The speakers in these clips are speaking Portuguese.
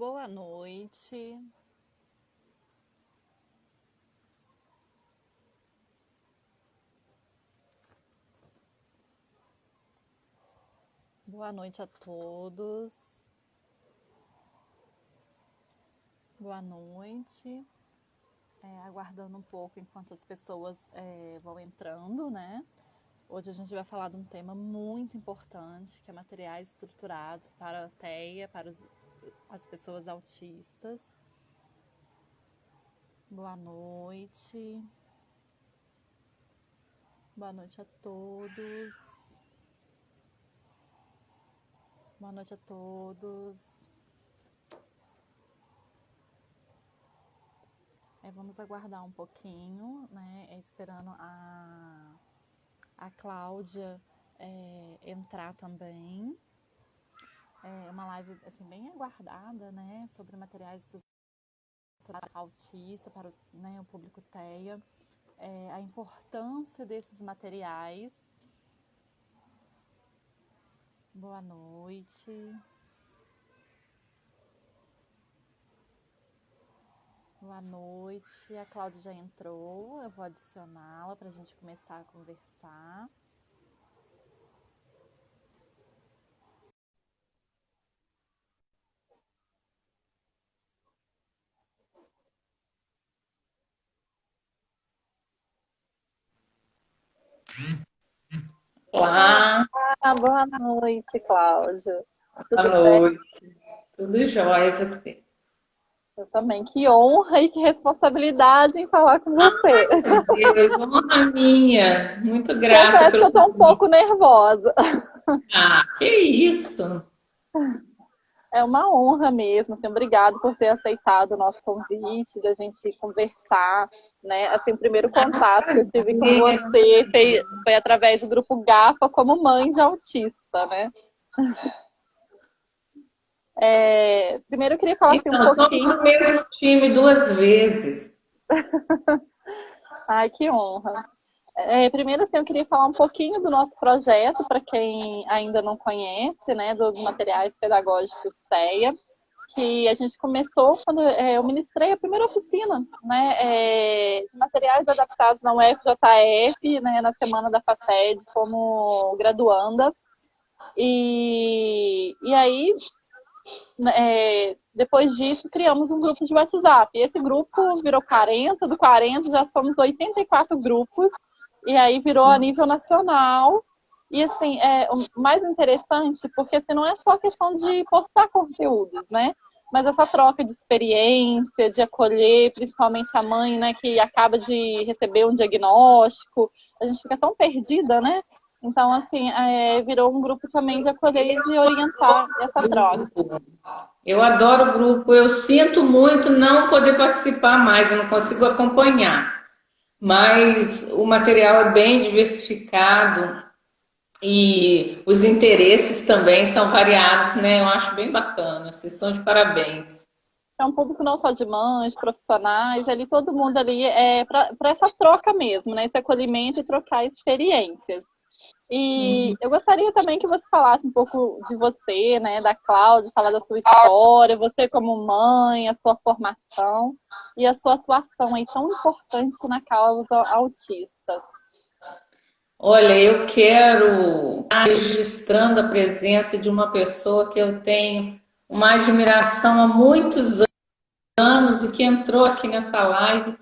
Boa noite. Boa noite a todos. Boa noite. Aguardando um pouco enquanto as pessoas vão entrando, né? Hoje a gente vai falar de um tema muito importante, que é materiais estruturados para a TEA, para as pessoas autistas. Boa noite. Boa noite a todos. Boa noite a todos. Vamos aguardar um pouquinho, né? Esperando a Cláudia entrar também. É uma live assim, bem aguardada, né? Sobre materiais estruturados autista para o público TEA. A importância desses materiais. Boa noite. Boa noite. A Cláudia já entrou. Eu vou adicioná-la para a gente começar a conversar. Olá, Boa noite, Cláudia. boa Tudo bem? noite. Tudo jóia, e você? Eu também. Que honra e que responsabilidade em falar com você. Meu Deus, honra minha. Muito grata Confesso que pelo eu estou um convite. pouco nervosa. Que isso? É uma honra mesmo. Assim, obrigado por ter aceitado o nosso convite, da gente conversar, né? Assim, o primeiro contato que eu tive com Prazer. você foi através do grupo GAFA como mãe de autista, né? Primeiro eu queria falar assim um Então, estamos pouquinho. no mesmo time duas vezes. Ai, que honra. Primeiro, assim, eu queria falar um pouquinho do nosso projeto, para quem ainda não conhece, né, dos materiais pedagógicos TEA, que a gente começou quando eu ministrei a primeira oficina, né, de materiais adaptados na UFJF, né, na semana da FACED, como graduanda. E aí, depois disso, criamos um grupo de WhatsApp. E esse grupo virou 40, do 40 já somos 84 grupos, e aí virou a nível nacional. E assim, o mais interessante, porque assim, não é só questão de postar conteúdos, né? Mas essa troca de experiência, de acolher, principalmente a mãe, né, que acaba de receber um diagnóstico, a gente fica tão perdida, né? Então, assim, virou um grupo também de acolher e de orientar essa troca. Eu adoro o grupo. Eu sinto muito não poder participar mais, eu não consigo acompanhar. Mas o material é bem diversificado e os interesses também são variados, né? Eu acho bem bacana. Vocês estão de parabéns. É um público não só de mães, profissionais, ali todo mundo ali para essa troca mesmo, né? Esse acolhimento e trocar experiências. E eu gostaria também que você falasse um pouco de você, né, da Cláudia, falar da sua história, você como mãe, a sua formação e a sua atuação aí tão importante na causa autista. Olha, eu quero estar registrando a presença de uma pessoa que eu tenho uma admiração há muitos anos e que entrou aqui nessa live.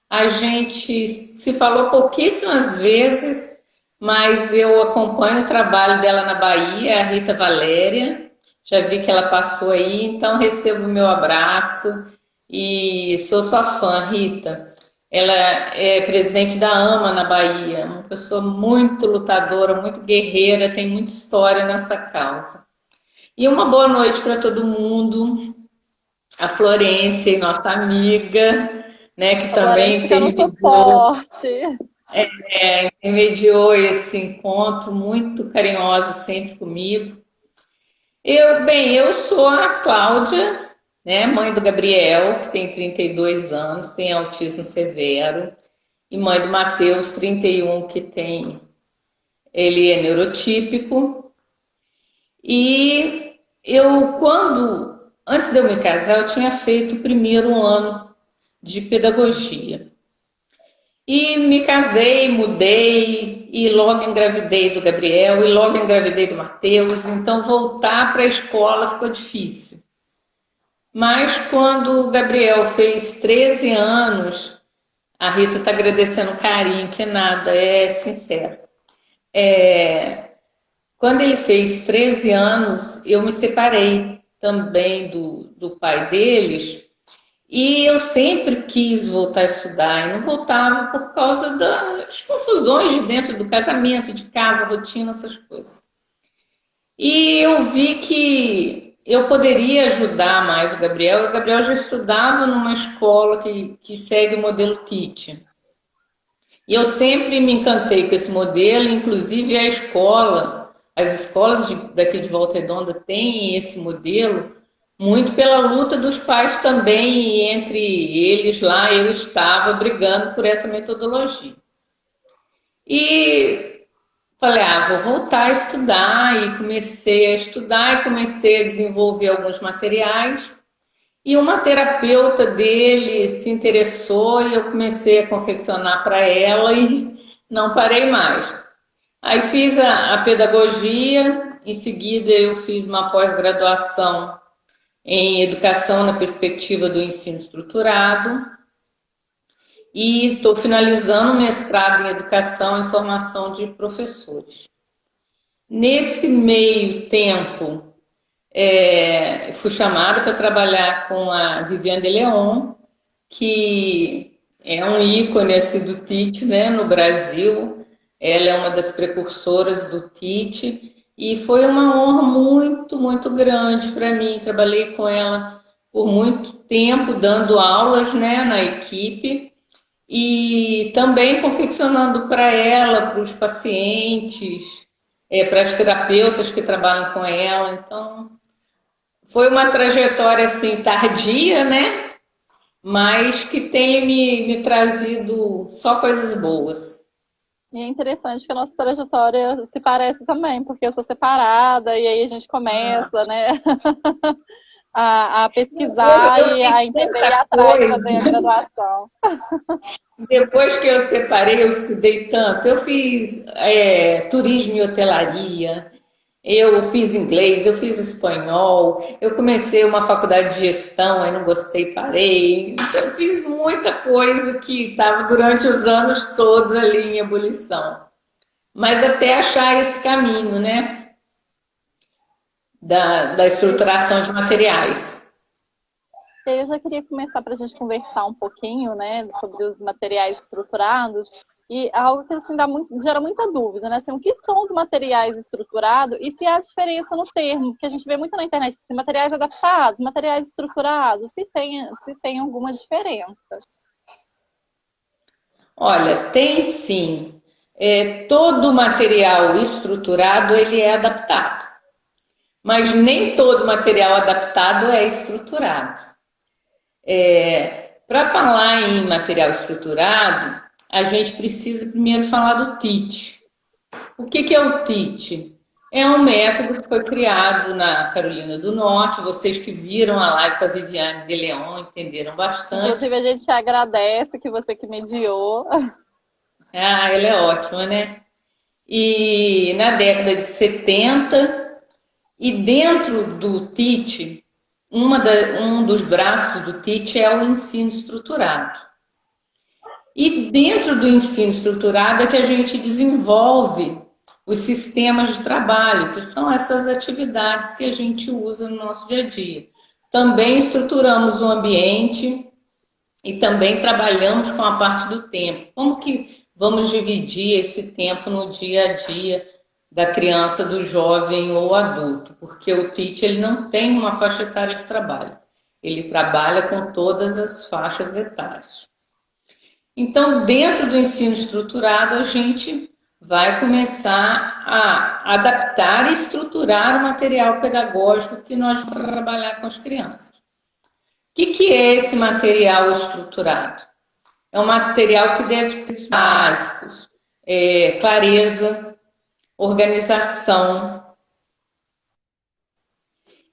A gente se falou pouquíssimas vezes, mas eu acompanho o trabalho dela na Bahia, a Rita Valéria. Já vi que ela passou aí, então recebo o meu abraço e sou sua fã, Rita. Ela é presidente da AMA na Bahia, uma pessoa muito lutadora, muito guerreira, tem muita história nessa causa. E uma boa noite para todo mundo. A Florência, nossa amiga, né, que A Florence também fica no intermediou, suporte. intermediou esse encontro, muito carinhosa sempre comigo. Eu sou a Cláudia, né, mãe do Gabriel, que tem 32 anos, tem autismo severo, e mãe do Matheus, 31, que tem, ele é neurotípico. E eu, quando antes de eu me casar, eu tinha feito o primeiro ano de pedagogia. E me casei, mudei, e logo engravidei do Gabriel, e logo engravidei do Matheus, então voltar para a escola ficou difícil. Mas quando o Gabriel fez 13 anos, a Rita está agradecendo o carinho, que nada, é sincero. Quando ele fez 13 anos, eu me separei também do pai deles, e eu sempre quis voltar a estudar, e não voltava por causa das confusões de dentro do casamento, de casa, rotina, essas coisas. E eu vi que eu poderia ajudar mais o Gabriel. O Gabriel já estudava numa escola que segue o modelo TIT. E eu sempre me encantei com esse modelo, inclusive a escola, as escolas daqui de Volta Redonda têm esse modelo, muito pela luta dos pais também, e entre eles lá eu estava brigando por essa metodologia. E falei, vou voltar a estudar, e comecei a estudar e comecei a desenvolver alguns materiais. E uma terapeuta dele se interessou e eu comecei a confeccionar para ela e não parei mais. Aí fiz a pedagogia, em seguida eu fiz uma pós-graduação em educação na perspectiva do ensino estruturado e estou finalizando o mestrado em educação e formação de professores. Nesse meio tempo, fui chamada para trabalhar com a Viviane de Leon, que é um ícone assim, do TIT, né, no Brasil. Ela é uma das precursoras do TIT e foi uma honra muito, muito grande para mim. Trabalhei com ela por muito tempo, dando aulas, né, na equipe e também confeccionando para ela, para os pacientes, para as terapeutas que trabalham com ela. Então, foi uma trajetória assim tardia, né? Mas que tem me trazido só coisas boas. E é interessante que a nossa trajetória se parece também, porque eu sou separada e aí a gente começa, né, a pesquisar Eu e fiz a entender e ir tanta atrás, fazer a coisa. graduação. Depois que eu separei, eu estudei tanto. Eu fiz turismo e hotelaria, eu fiz inglês, eu fiz espanhol, eu comecei uma faculdade de gestão, aí não gostei, parei. Então, eu fiz muita coisa que estava durante os anos todos ali em ebulição. Mas até achar esse caminho, né? Da estruturação de materiais. Eu já queria começar para a gente conversar um pouquinho, né, sobre os materiais estruturados e algo que assim gera muita dúvida, né? Assim, o que são os materiais estruturados e se há diferença no termo, que a gente vê muito na internet, assim, materiais adaptados, materiais estruturados, se tem alguma diferença. Olha, tem sim. Todo material estruturado ele é adaptado, mas nem todo material adaptado é estruturado. Para falar em material estruturado, a gente precisa primeiro falar do TIT. O que é o TIT? É um método que foi criado na Carolina do Norte. Vocês que viram a live com a Viviane de Leon entenderam bastante. Inclusive, a gente agradece que você que mediou. Ela é ótima, né? E na década de 70, e dentro do TIT, um dos braços do TIT é o ensino estruturado. E dentro do ensino estruturado é que a gente desenvolve os sistemas de trabalho, que são essas atividades que a gente usa no nosso dia a dia. Também estruturamos o ambiente e também trabalhamos com a parte do tempo. Como que vamos dividir esse tempo no dia a dia da criança, do jovem ou adulto? Porque o TIT ele não tem uma faixa etária de trabalho. Ele trabalha com todas as faixas etárias. Então, dentro do ensino estruturado, a gente vai começar a adaptar e estruturar o material pedagógico que nós vamos trabalhar com as crianças. O que é esse material estruturado? É um material que deve ter básicos, clareza, organização.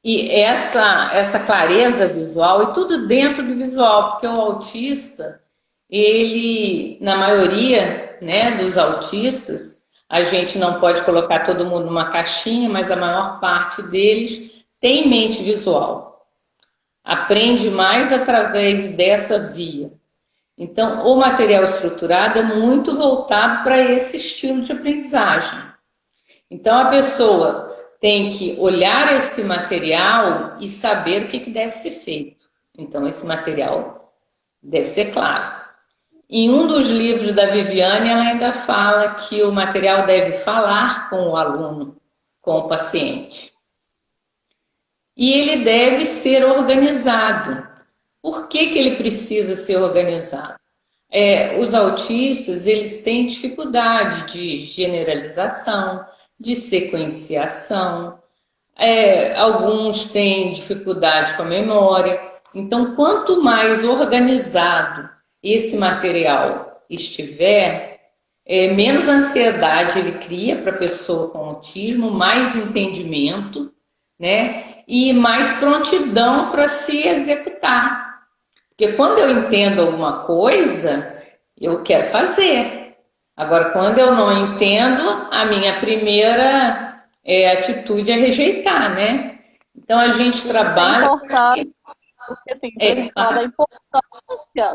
E essa clareza visual, e tudo dentro do visual, porque o autista, ele, na maioria, né, dos autistas, a gente não pode colocar todo mundo numa caixinha, mas a maior parte deles tem mente visual. Aprende mais através dessa via. Então, o material estruturado é muito voltado para esse estilo de aprendizagem. Então, a pessoa tem que olhar esse material e saber o que deve ser feito. Então, esse material deve ser claro. Em um dos livros da Viviane, ela ainda fala que o material deve falar com o aluno, com o paciente. E ele deve ser organizado. Por que ele precisa ser organizado? Os autistas, eles têm dificuldade de generalização, de sequenciação, alguns têm dificuldade com a memória. Então, quanto mais organizado esse material estiver, menos ansiedade ele cria para a pessoa com autismo, mais entendimento, né? E mais prontidão para se executar. Porque quando eu entendo alguma coisa, eu quero fazer. Agora, quando eu não entendo, a minha primeira atitude é rejeitar, né? Então, a gente trabalha... É importante, porque assim, a gente fala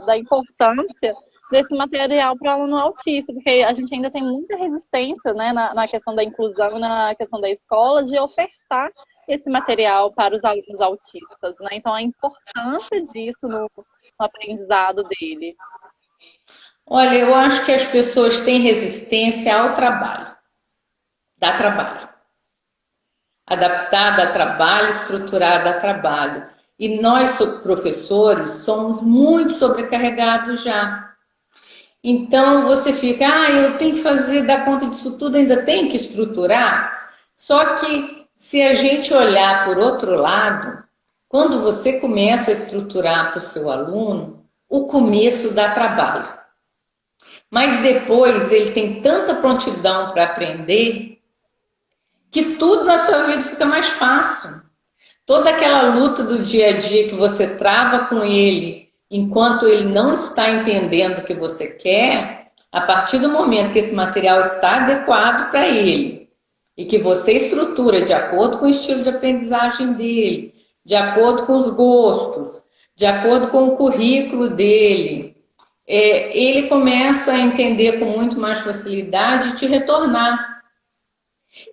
da importância desse material para o aluno autista, porque a gente ainda tem muita resistência, né, na questão da inclusão, na questão da escola, de ofertar esse material para os alunos autistas, né? Então, a importância disso no aprendizado dele. Olha, eu acho que as pessoas têm resistência ao trabalho. Dá trabalho. Adaptada a trabalho, estruturada a trabalho. E nós, professores, somos muito sobrecarregados já. Então, você fica, eu tenho que fazer, dar conta disso tudo, ainda tenho que estruturar. Só que, se a gente olhar por outro lado, quando você começa a estruturar para o seu aluno, o começo dá trabalho. Mas depois ele tem tanta prontidão para aprender que tudo na sua vida fica mais fácil. Toda aquela luta do dia a dia que você trava com ele enquanto ele não está entendendo o que você quer, a partir do momento que esse material está adequado para ele e que você estrutura de acordo com o estilo de aprendizagem dele, de acordo com os gostos, de acordo com o currículo dele, ele começa a entender com muito mais facilidade e te retornar.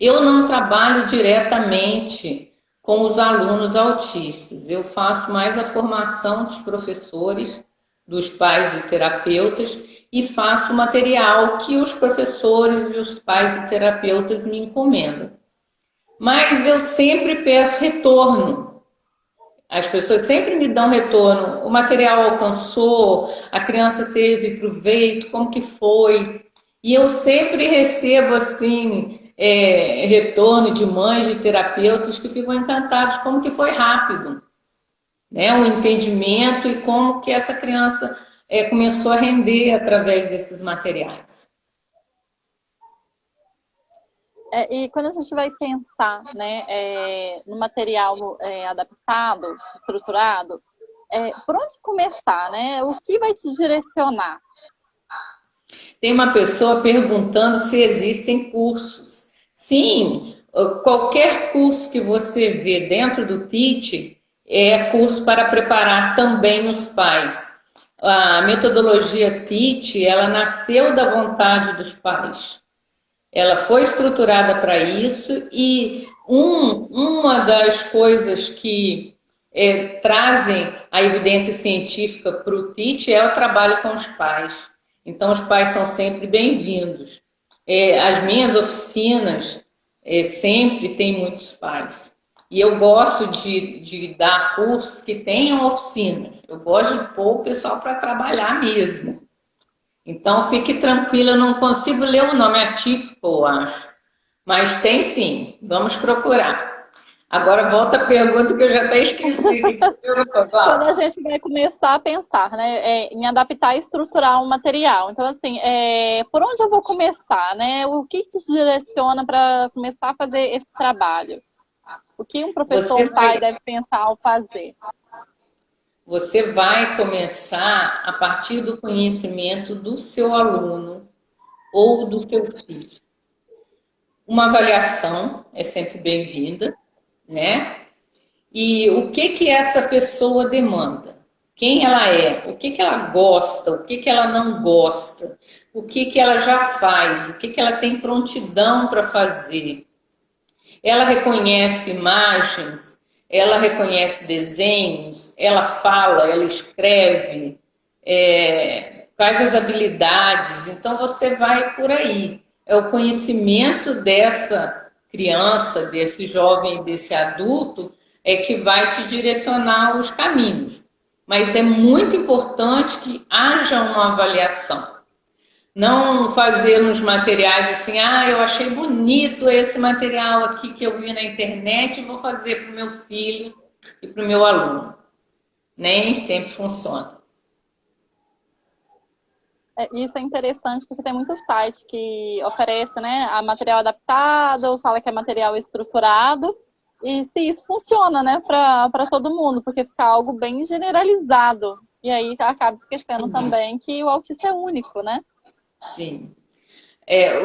Eu não trabalho diretamente com os alunos autistas, eu faço mais a formação dos professores, dos pais e terapeutas e faço o material que os professores e os pais e terapeutas me encomendam. Mas eu sempre peço retorno. As pessoas sempre me dão retorno. O material alcançou, a criança teve proveito, como que foi? E eu sempre recebo, assim, retorno de mães, de terapeutas que ficam encantados como que foi rápido, né? O entendimento e como que essa criança começou a render através desses materiais. E quando a gente vai pensar, né, no material adaptado, estruturado, por onde começar, né? O que vai te direcionar? Tem uma pessoa perguntando se existem cursos. Sim, qualquer curso que você vê dentro do TEACH é curso para preparar também os pais. A metodologia TEACH, ela nasceu da vontade dos pais. Ela foi estruturada para isso e uma das coisas que trazem a evidência científica para o TEACH é o trabalho com os pais. Então, os pais são sempre bem-vindos. As minhas oficinas sempre tem muitos pais. E eu gosto de dar cursos que tenham oficinas. Eu gosto de pôr o pessoal para trabalhar mesmo. Então, fique tranquila, eu não consigo ler o nome, é atípico, eu acho. Mas tem sim, vamos procurar. Agora volta a pergunta que eu já até esqueci. Que você perguntou, quando a gente vai começar a pensar, né, em adaptar e estruturar um material. Então, assim, por onde eu vou começar, né? O que te direciona para começar a fazer esse trabalho? O que um professor Você ou pai vai, deve pensar ao fazer? você vai começar a partir do conhecimento do seu aluno ou do seu filho. Uma avaliação é sempre bem-vinda, né? E o que que essa pessoa demanda? Quem ela é? O que que ela gosta? O que que ela não gosta? O que que ela já faz? O que que ela tem prontidão para fazer? Ela reconhece imagens, ela reconhece desenhos, ela fala, ela escreve, quais as habilidades. Então você vai por aí. É o conhecimento dessa criança, desse jovem, desse adulto, é que vai te direcionar os caminhos. Mas é muito importante que haja uma avaliação. Não fazer uns materiais assim, ah, eu achei bonito esse material aqui que eu vi na internet e vou fazer para o meu filho e para o meu aluno. Nem sempre funciona. Isso é interessante porque tem muito site que oferece, né, a material adaptado, fala que é material estruturado, e se isso funciona, né, para todo mundo, porque fica algo bem generalizado. E aí acaba esquecendo também que o autista é único, né? Sim.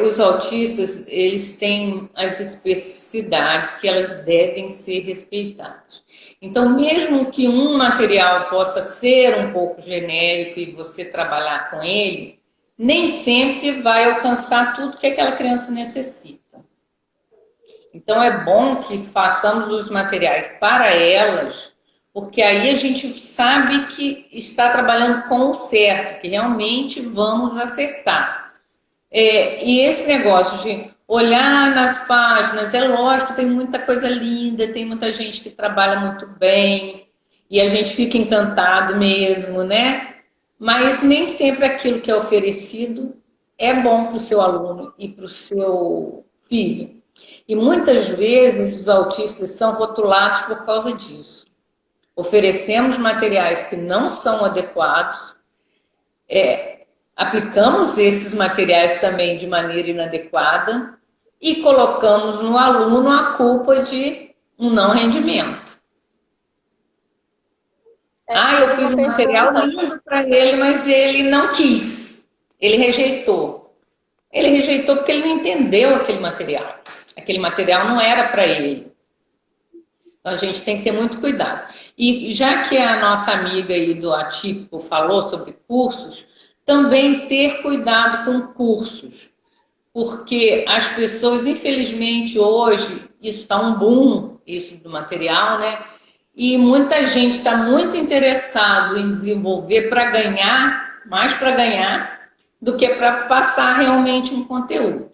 Os autistas, eles têm as especificidades que elas devem ser respeitadas. Então, mesmo que um material possa ser um pouco genérico e você trabalhar com ele, nem sempre vai alcançar tudo que aquela criança necessita. Então, é bom que façamos os materiais para elas, porque aí a gente sabe que está trabalhando com o certo, que realmente vamos acertar. E esse negócio de olhar nas páginas, é lógico, tem muita coisa linda, tem muita gente que trabalha muito bem, e a gente fica encantado mesmo, né? Mas nem sempre aquilo que é oferecido é bom para o seu aluno e para o seu filho. E muitas vezes os autistas são rotulados por causa disso. Oferecemos materiais que não são adequados, aplicamos esses materiais também de maneira inadequada e colocamos no aluno a culpa de um não rendimento. Eu Teve fiz uma um material pergunta. lindo para ele, mas ele não quis. Ele rejeitou. Ele rejeitou porque ele não entendeu aquele material. Aquele material não era para ele. Então a gente tem que ter muito cuidado. E já que a nossa amiga aí do Atípico falou sobre cursos, também ter cuidado com cursos. Porque as pessoas, infelizmente, hoje, isso está um boom, isso do material, né? E muita gente está muito interessado em desenvolver para ganhar, mais para ganhar, do que para passar realmente um conteúdo.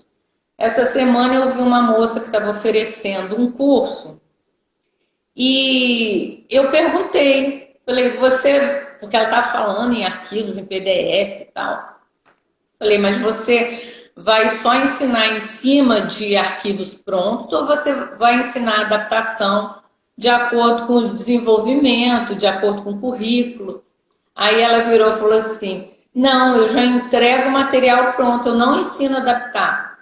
Essa semana eu vi uma moça que estava oferecendo um curso e eu perguntei, falei, porque ela estava falando em arquivos, em PDF e tal. Falei, mas você vai só ensinar em cima de arquivos prontos ou você vai ensinar adaptação de acordo com o desenvolvimento, de acordo com o currículo? Aí ela virou e falou assim, não, eu já entrego o material pronto, eu não ensino a adaptar.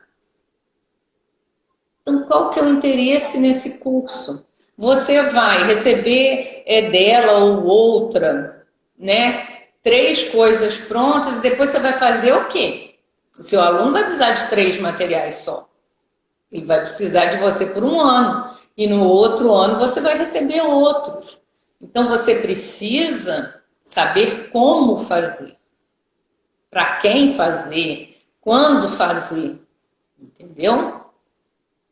Então, qual que é o interesse nesse curso? Você vai receber dela ou outra, né? 3 coisas prontas e depois você vai fazer o quê? O seu aluno vai precisar de 3 materiais só. Ele vai precisar de você por um ano. E no outro ano você vai receber outros. Então você precisa saber como fazer, para quem fazer, quando fazer, entendeu?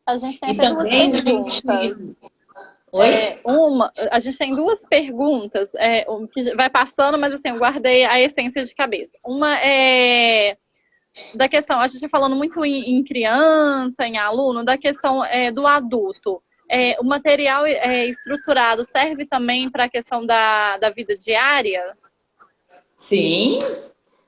A gente tem E até duas também a perguntas. gente. Oi? A gente tem duas perguntas que vai passando, mas assim, eu guardei a essência de cabeça. Uma é da questão, a gente está falando muito em criança, em aluno, da questão do adulto. O material estruturado serve também para a questão da vida diária? Sim,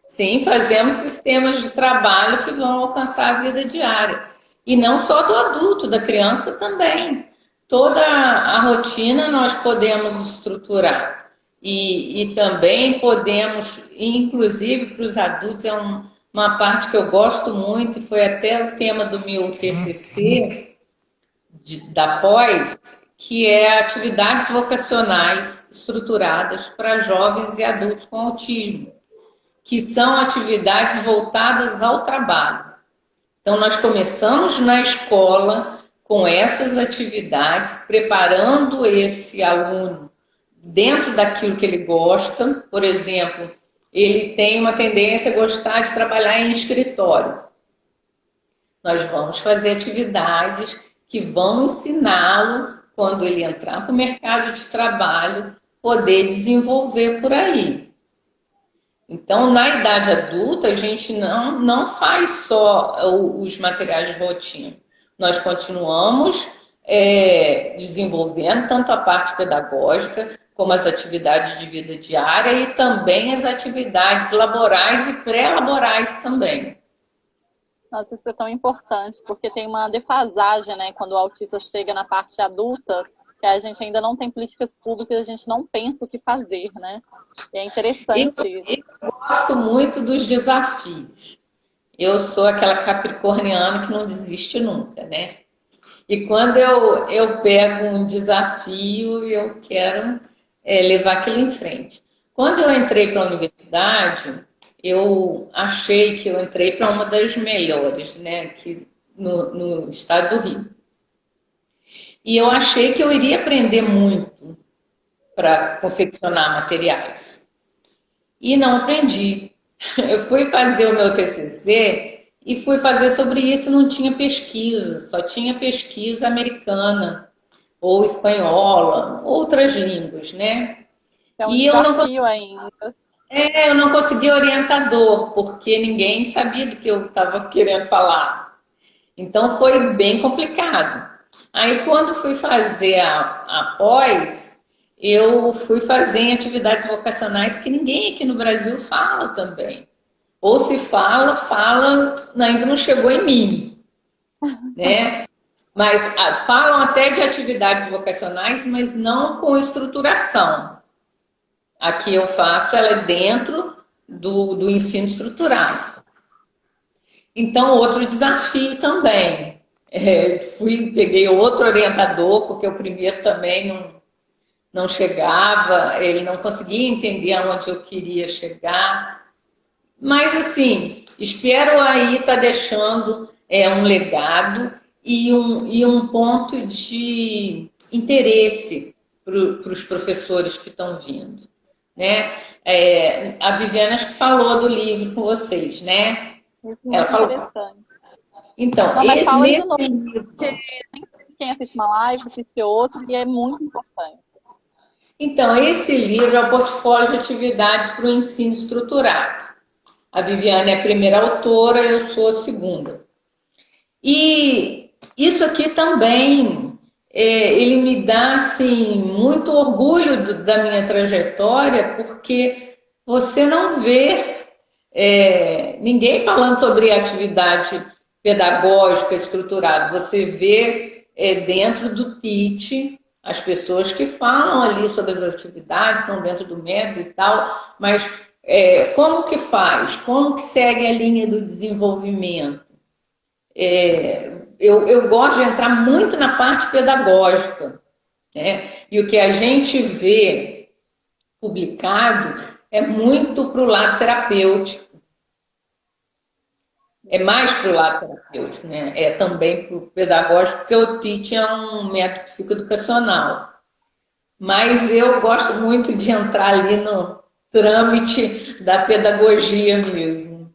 sim, fazemos sistemas de trabalho que vão alcançar a vida diária. E não só do adulto, da criança também. Toda a rotina nós podemos estruturar. E também podemos, inclusive para os adultos, uma parte que eu gosto muito, foi até o tema do meu TCC, da pós, que é atividades vocacionais estruturadas para jovens e adultos com autismo, que são atividades voltadas ao trabalho. Então, nós começamos na escola com essas atividades, preparando esse aluno dentro daquilo que ele gosta. Por exemplo, ele tem uma tendência a gostar de trabalhar em escritório. Nós vamos fazer atividades que vão ensiná-lo, quando ele entrar para o mercado de trabalho, poder desenvolver por aí. Então, na idade adulta, a gente não faz só os materiais de rotina. Nós continuamos desenvolvendo tanto a parte pedagógica, como as atividades de vida diária e também as atividades laborais e pré-laborais também. Nossa, isso é tão importante, porque tem uma defasagem, né, quando o autista chega na parte adulta, que a gente ainda não tem políticas públicas, a gente não pensa o que fazer, né? E é interessante isso. Eu gosto muito dos desafios. Eu sou aquela capricorniana que não desiste nunca, né? E quando eu pego um desafio, eu quero levar aquilo em frente. Quando eu entrei para a universidade, eu achei que eu entrei para uma das melhores, né, aqui no estado do Rio. E eu achei que eu iria aprender muito para confeccionar materiais. E não aprendi. Eu fui fazer o meu TCC e fui fazer sobre isso, não tinha pesquisa, só tinha pesquisa americana ou espanhola, outras línguas, né? É um desafio ainda. Eu não consegui orientador, porque ninguém sabia do que eu estava querendo falar. Então foi bem complicado. Aí quando fui fazer a pós, eu fui fazer em atividades vocacionais que ninguém aqui no Brasil fala também. Ou se fala, ainda não chegou em mim, né? Mas falam até de atividades vocacionais, mas não com estruturação. A que eu faço, ela é dentro do ensino estruturado. Então, outro desafio também. Peguei outro orientador, porque o primeiro também não chegava, ele não conseguia entender aonde eu queria chegar. Mas, assim, espero aí estar deixando um legado e um ponto de interesse para os professores que estão vindo, né? A Viviane acho que falou do livro com vocês, né? Isso é muito interessante. Então, não, mas fala de novo, porque quem assiste uma live, assiste outra, e é muito importante. Então, esse livro é o portfólio de atividades para o ensino estruturado. A Viviane é a primeira autora, eu sou a segunda. E isso aqui também, ele me dá assim, muito orgulho da minha trajetória, porque você não vê ninguém falando sobre atividade pedagógica estruturada. Você vê dentro do PIT as pessoas que falam ali sobre as atividades, estão dentro do método e tal, mas como que faz? Como que segue a linha do desenvolvimento? Eu gosto de entrar muito na parte pedagógica, né? E o que a gente vê publicado é muito para o lado terapêutico. É mais para o lado terapêutico, né? É também para o pedagógico, porque o TEACH é um método psicoeducacional. Mas eu gosto muito de entrar ali no trâmite da pedagogia mesmo.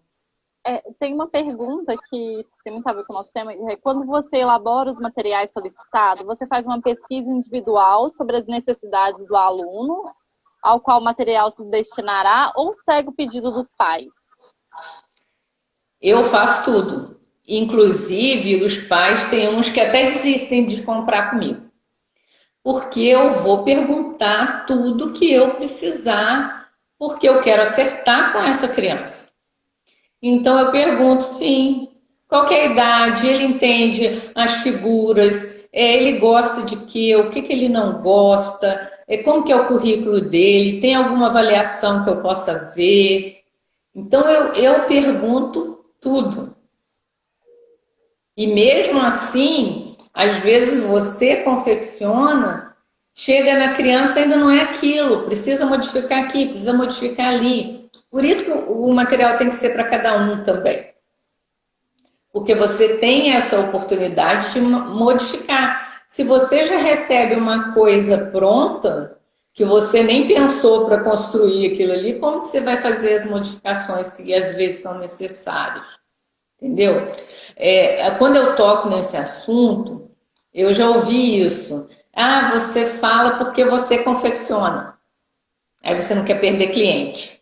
Tem uma pergunta que tem muito a ver com o nosso tema. Quando você elabora os materiais solicitados, você faz uma pesquisa individual sobre as necessidades do aluno, ao qual o material se destinará, ou segue o pedido dos pais? Eu faço tudo. Inclusive, os pais têm uns que até desistem de comprar comigo. Porque eu vou perguntar tudo que eu precisar, porque eu quero acertar com essa criança. Então eu pergunto, sim, qual que é a idade, ele entende as figuras, ele gosta de quê, o que ele não gosta, como que é o currículo dele, tem alguma avaliação que eu possa ver. Então eu pergunto tudo. E mesmo assim, às vezes você confecciona, chega na criança ainda não é aquilo, precisa modificar aqui, precisa modificar ali. Por isso que o material tem que ser para cada um também. Porque você tem essa oportunidade de modificar. Se você já recebe uma coisa pronta, que você nem pensou para construir aquilo ali, como que você vai fazer as modificações que às vezes são necessárias? Entendeu? Quando eu toco nesse assunto, eu já ouvi isso. Ah, você fala porque você confecciona. Aí você não quer perder cliente.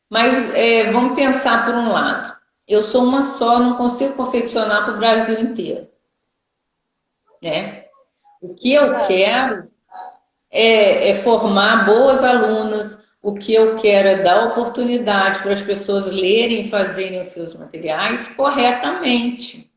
Mas vamos pensar por um lado. Eu sou uma só, não consigo confeccionar para o Brasil inteiro. Né? O que eu quero é formar boas alunas. O que eu quero é dar oportunidade para as pessoas lerem e fazerem os seus materiais corretamente.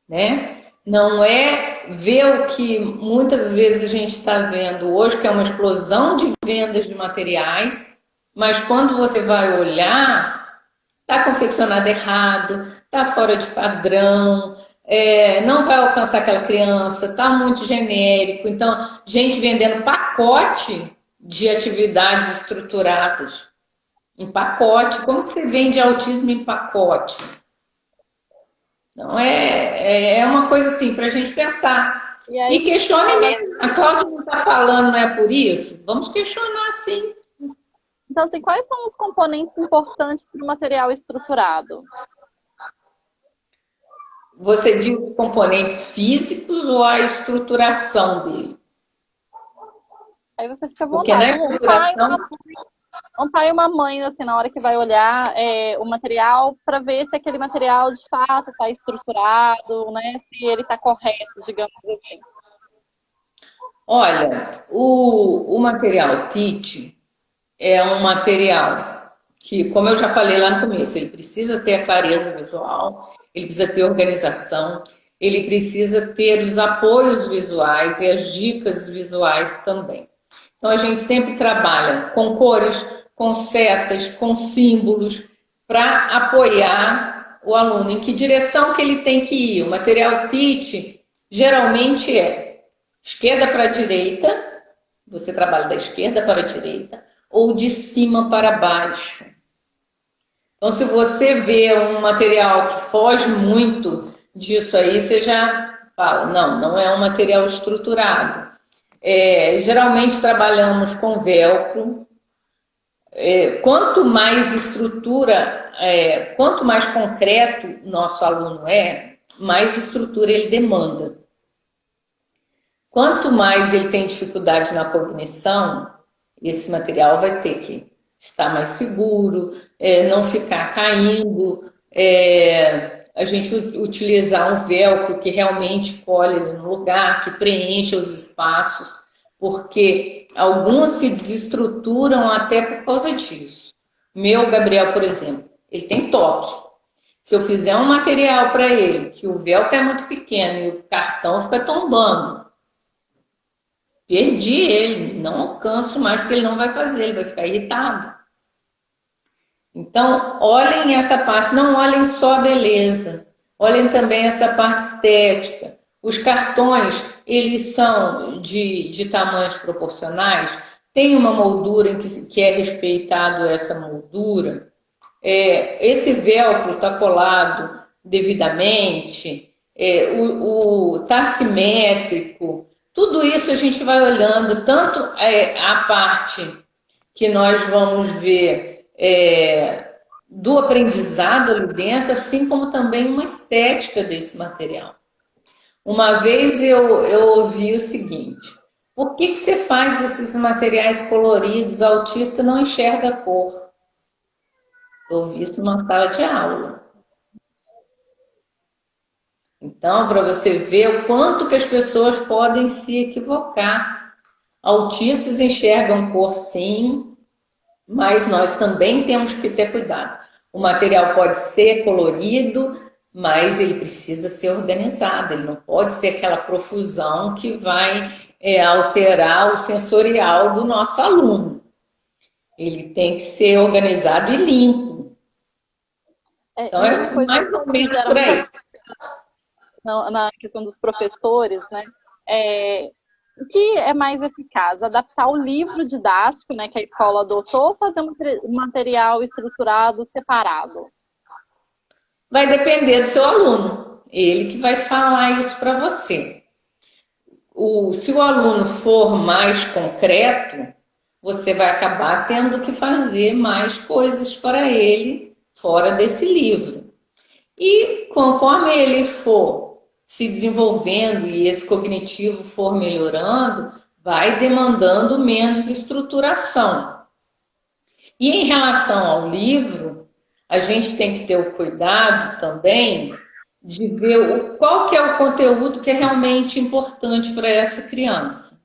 Né? Não é ver o que muitas vezes a gente está vendo hoje, que é uma explosão de vendas de materiais, mas quando você vai olhar, está confeccionado errado, está fora de padrão, não vai alcançar aquela criança, está muito genérico. Então, gente vendendo pacote de atividades estruturadas. Em pacote. Como que você vende autismo em pacote? Então, é uma coisa assim, para a gente pensar. E questione mesmo. A Cláudia não está falando, não é por isso? Vamos questionar, sim. Então, assim, quais são os componentes importantes para o material estruturado? Você diz componentes físicos ou a estruturação dele? Aí você fica à vontade. Um pai e uma mãe, assim, na hora que vai olhar o material, para ver se aquele material de fato está estruturado, né? Se ele está correto, digamos assim. Olha, o material TIT é um material que, como eu já falei lá no começo, ele precisa ter a clareza visual, ele precisa ter organização, ele precisa ter os apoios visuais e as dicas visuais também. Então, a gente sempre trabalha com cores, com setas, com símbolos, para apoiar o aluno. Em que direção que ele tem que ir? O material TIT geralmente é esquerda para a direita, você trabalha da esquerda para a direita, ou de cima para baixo. Então, se você vê um material que foge muito disso aí, você já fala, não é um material estruturado. Geralmente trabalhamos com velcro. Quanto mais estrutura, quanto mais concreto nosso aluno mais estrutura ele demanda. Quanto mais ele tem dificuldade na cognição, esse material vai ter que estar mais seguro, não ficar caindo, a gente utilizar um velcro que realmente colhe no lugar, que preencha os espaços, porque alguns se desestruturam até por causa disso. Meu Gabriel, por exemplo, ele tem toque. Se eu fizer um material para ele, que o velcro é muito pequeno e o cartão fica tombando, perdi ele, não alcanço mais, porque ele não vai fazer, ele vai ficar irritado. Então, olhem essa parte, não olhem só a beleza, olhem também essa parte estética. Os cartões, eles são de tamanhos proporcionais, tem uma moldura em que é respeitado essa moldura, esse velcro está colado devidamente, está simétrico. Tudo isso a gente vai olhando, tanto a parte que nós vamos ver do aprendizado ali dentro, assim como também uma estética desse material. Uma vez eu ouvi o seguinte: por que você faz esses materiais coloridos? O autista não enxerga a cor. Eu ouvi isso numa sala de aula. Então, para você ver o quanto que as pessoas podem se equivocar. Autistas enxergam cor sim, mas nós também temos que ter cuidado. O material pode ser colorido, mas ele precisa ser organizado. Ele não pode ser aquela profusão que vai alterar o sensorial do nosso aluno. Ele tem que ser organizado e limpo. Então, é mais ou menos por aí. na questão dos professores, né? O que é mais eficaz? Adaptar o livro didático, né, que a escola adotou, ou fazer um material estruturado separado? Vai depender do seu aluno. Ele que vai falar isso para você. Se o aluno for mais concreto, você vai acabar tendo que fazer mais coisas para ele fora desse livro. E conforme ele for se desenvolvendo e esse cognitivo for melhorando, vai demandando menos estruturação. E em relação ao livro, a gente tem que ter o cuidado também de ver qual que é o conteúdo que é realmente importante para essa criança.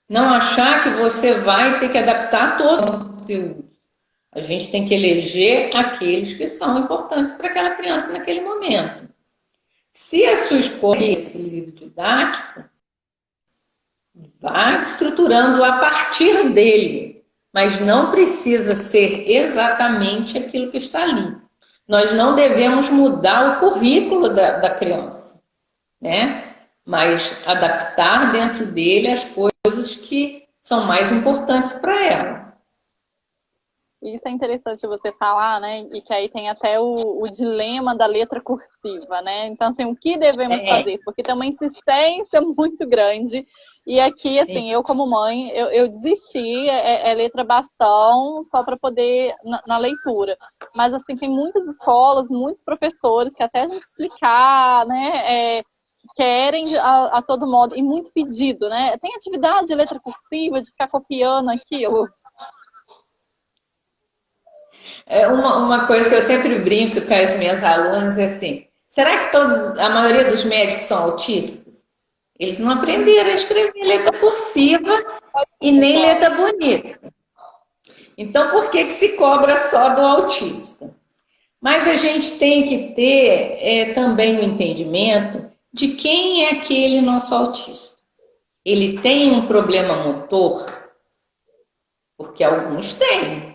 Não achar que você vai ter que adaptar todo o conteúdo. A gente tem que eleger aqueles que são importantes para aquela criança naquele momento. Se a sua escolha é esse livro didático, vá estruturando a partir dele, mas não precisa ser exatamente aquilo que está ali. Nós não devemos mudar o currículo da criança, né? Mas adaptar dentro dele as coisas que são mais importantes para ela. Isso é interessante você falar, né? E que aí tem até o dilema da letra cursiva, né? Então, assim, o que devemos fazer? Porque tem uma insistência muito grande. E aqui, assim, eu como mãe, eu desisti, letra bastão, só para poder, na leitura. Mas, assim, tem muitas escolas, muitos professores que até a gente explicar, né? Querem a todo modo, e muito pedido, né? Tem atividade de letra cursiva, de ficar copiando aquilo. Uma coisa que eu sempre brinco com as minhas alunas é assim: será que a maioria dos médicos são autistas? Eles não aprenderam a escrever letra cursiva e nem letra bonita. Então, por que se cobra só do autista? Mas a gente tem que ter também o entendimento de quem é aquele nosso autista. Ele tem um problema motor? Porque alguns têm.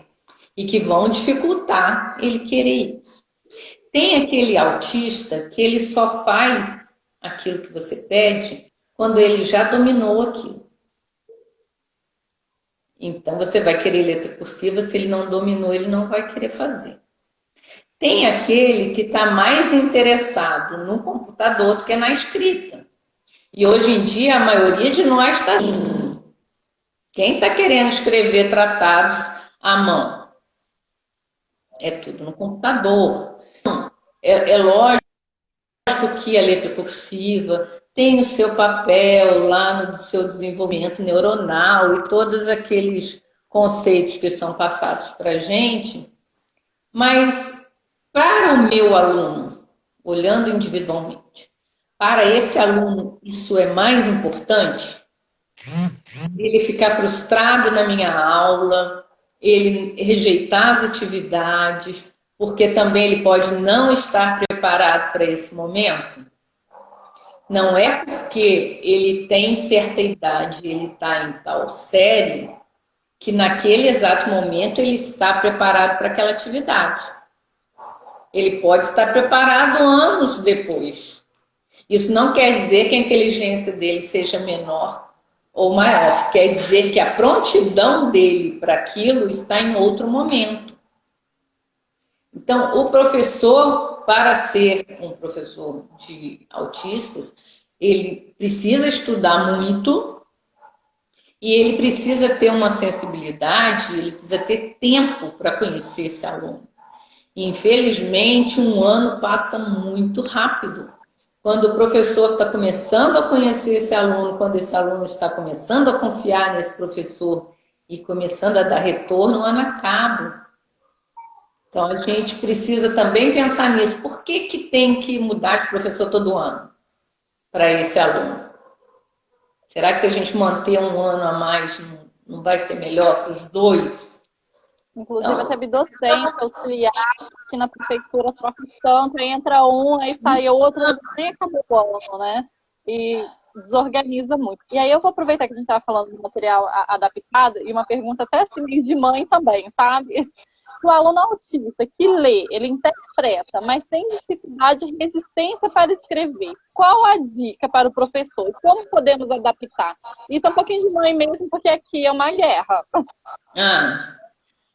E que vão dificultar ele querer isso. Tem aquele autista que ele só faz aquilo que você pede quando ele já dominou aquilo. Então você vai querer letra cursiva, se ele não dominou, ele não vai querer fazer. Tem aquele que está mais interessado no computador do que na escrita. E hoje em dia a maioria de nós está assim. Quem está querendo escrever tratados à mão? É tudo no computador. É lógico que a letra cursiva tem o seu papel lá no seu desenvolvimento neuronal e todos aqueles conceitos que são passados para a gente, mas para o meu aluno, olhando individualmente, para esse aluno isso é mais importante? Ele ficar frustrado na minha aula, ele rejeitar as atividades, porque também ele pode não estar preparado para esse momento. Não é porque ele tem certa idade, ele está em tal série, que naquele exato momento ele está preparado para aquela atividade. Ele pode estar preparado anos depois. Isso não quer dizer que a inteligência dele seja menor ou maior. Quer dizer que a prontidão dele para aquilo está em outro momento. Então, o professor, para ser um professor de autistas, ele precisa estudar muito e ele precisa ter uma sensibilidade, ele precisa ter tempo para conhecer esse aluno. E, infelizmente, um ano passa muito rápido. Quando o professor está começando a conhecer esse aluno, quando esse aluno está começando a confiar nesse professor e começando a dar retorno, o ano acaba. Então, a gente precisa também pensar nisso. Por que tem que mudar de professor todo ano para esse aluno? Será que se a gente manter um ano a mais, não vai ser melhor para os dois? Inclusive, então, teve docente, auxiliar, que na prefeitura troca tanto, aí entra um, aí sai outro, nem acabou o ano, né? E desorganiza muito. E aí eu vou aproveitar que a gente estava falando do material adaptado, e uma pergunta até assim de mãe também, sabe? O aluno autista que lê, ele interpreta, mas tem dificuldade e resistência para escrever. Qual a dica para o professor? Como podemos adaptar? Isso é um pouquinho de mãe mesmo, porque aqui é uma guerra. Ah,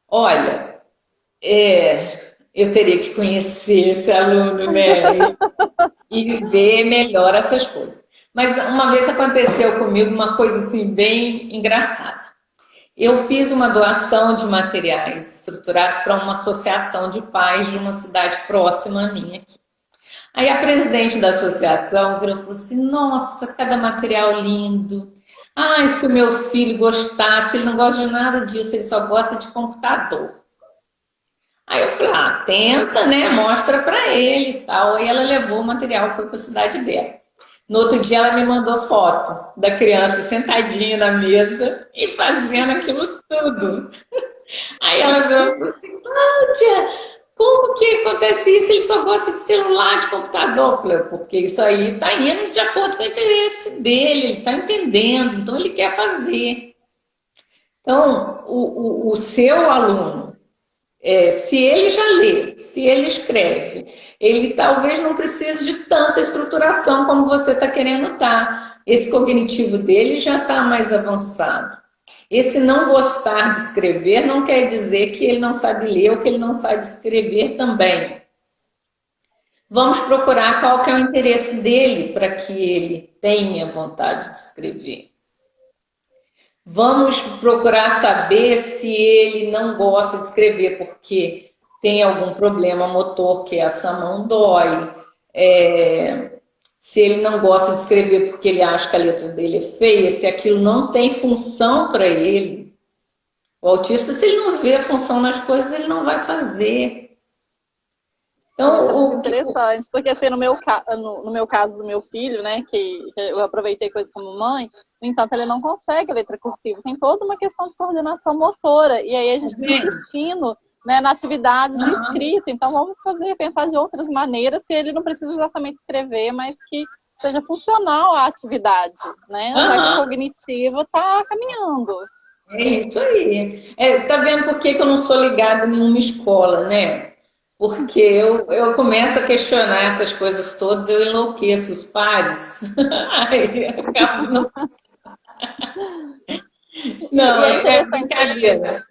olha, eu teria que conhecer esse aluno, né? E ver melhor essas coisas. Mas uma vez aconteceu comigo uma coisa assim bem engraçada. Eu fiz uma doação de materiais estruturados para uma associação de pais de uma cidade próxima à minha aqui. Aí a presidente da associação virou e falou assim: Nossa, cada material lindo. Ai, se o meu filho gostasse, ele não gosta de nada disso, ele só gosta de computador. Aí eu falei: Ah, tenta, né? Mostra para ele e tal. Aí ela levou o material, foi para a cidade dela. No outro dia ela me mandou foto da criança sentadinha na mesa e fazendo aquilo tudo. Aí ela virou e falou assim: Cláudia, como que acontece isso? Ele só gosta de celular, de computador. Eu falei: Porque isso aí está indo de acordo com o interesse dele, ele está entendendo, então ele quer fazer. Então, o seu aluno, se ele já lê, se ele escreve, ele talvez não precise de tanta estruturação como você está querendo estar. Esse cognitivo dele já está mais avançado. Esse não gostar de escrever não quer dizer que ele não sabe ler ou que ele não sabe escrever também. Vamos procurar qual que é o interesse dele para que ele tenha vontade de escrever. Vamos procurar saber se ele não gosta de escrever porque tem algum problema motor, que essa mão dói. Se ele não gosta de escrever porque ele acha que a letra dele é feia, se aquilo não tem função para ele. O autista, se ele não vê a função nas coisas, ele não vai fazer. Então, interessante, porque assim, no meu caso do meu filho, né, que eu aproveitei coisas como mãe, no entanto, ele não consegue letra cursiva, tem toda uma questão de coordenação motora, e aí a gente fica insistindo, né, na atividade de escrita, então vamos pensar de outras maneiras, que ele não precisa exatamente escrever, mas que seja funcional à atividade, né, já que o cognitivo está caminhando. É isso aí. Você tá vendo por que eu não sou ligada em nenhuma escola, né? Porque eu começo a questionar essas coisas todas, eu enlouqueço os pares. Aí eu acabo não. Não, é brincadeira.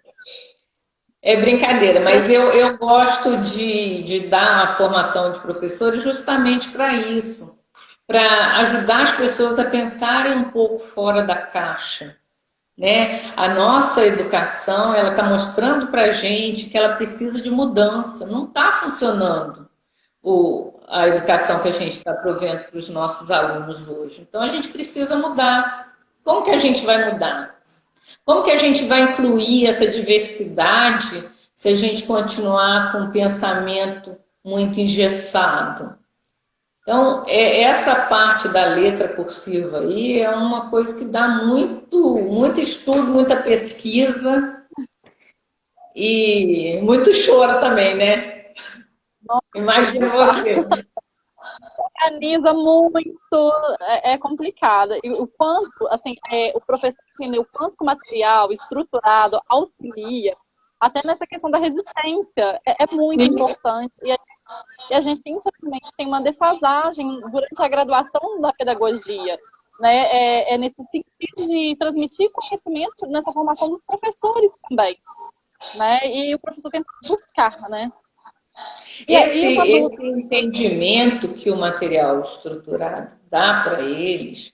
É brincadeira, mas eu gosto de dar a formação de professores justamente para isso, para ajudar as pessoas a pensarem um pouco fora da caixa. Né? A nossa educação, ela está mostrando para a gente que ela precisa de mudança. Não está funcionando a educação que a gente está provendo para os nossos alunos hoje. Então, a gente precisa mudar. Como que a gente vai mudar? Como que a gente vai incluir essa diversidade se a gente continuar com um pensamento muito engessado? Então, essa parte da letra cursiva aí é uma coisa que dá muito estudo, muita pesquisa e muito choro também, né? Imagina você. Organiza muito, é complicado. E o quanto, assim, o professor entendeu o quanto que o material estruturado auxilia, até nessa questão da resistência, é muito importante. E a gente, infelizmente, tem uma defasagem durante a graduação da pedagogia, né? É nesse sentido de transmitir conhecimento nessa formação dos professores também, né? E o professor tenta buscar, né? Esse entendimento que o material estruturado dá para eles